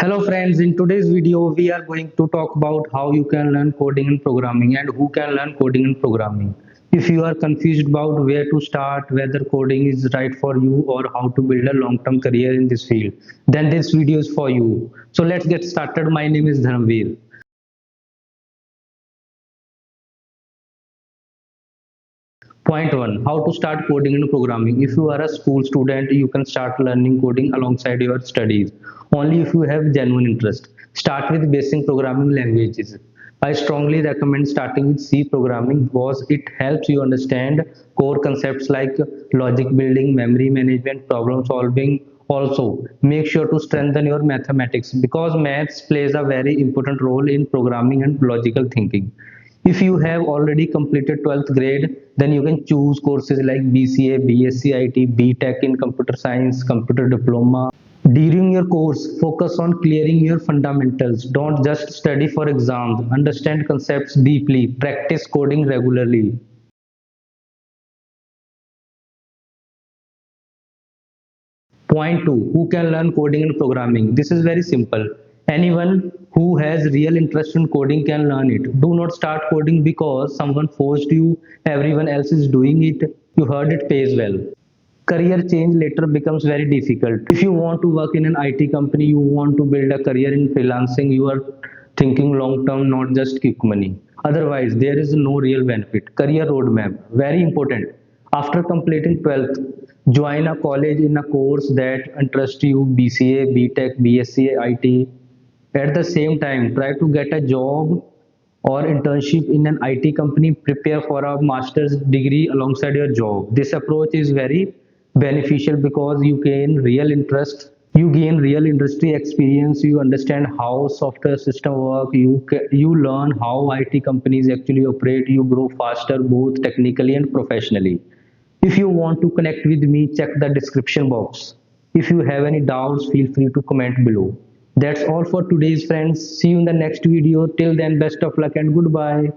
Hello friends, in today's video we are going to talk about how you can learn coding and programming and who can learn coding and programming. If you are confused about where to start, whether coding is right for you or how to build a long-term career in this field, then this video is for you. So let's get started. My name is Dhanveer. Point 1. How to start coding and programming. If you are a school student, you can start learning coding alongside your studies. Only if you have genuine interest. Start with basic programming languages. I strongly recommend starting with C programming because it helps you understand core concepts like logic building, memory management, problem solving. Also, make sure to strengthen your mathematics because maths plays a very important role in programming and logical thinking. If you have already completed 12th grade, then you can choose courses like BCA, B.Sc IT, B.Tech in computer science, computer diploma. During your course, focus on clearing your fundamentals. Don't just study for exams. Understand concepts deeply. Practice coding regularly. Point 2. Who can learn coding and programming? This is very simple. Anyone who has real interest in coding can learn it. Do not start coding because someone forced you, everyone else is doing it. You heard it pays well. Career change later becomes very difficult. If you want to work in an IT company, you want to build a career in freelancing, you are thinking long term, not just quick money. Otherwise, there is no real benefit. Career roadmap, very important. After completing 12th, join a college in a course that interests you, BCA, B.Tech, B.Sc IT. At the same time, try to get a job or internship in an IT company, prepare for a master's degree alongside your job. This approach is very beneficial because you gain real industry experience, you understand how software system work, you learn how IT companies actually operate, you grow faster both technically and professionally. If you want to connect with me, check the description box. If you have any doubts, feel free to comment below. That's all for today's friends. See you in the next video. Till then, best of luck and goodbye.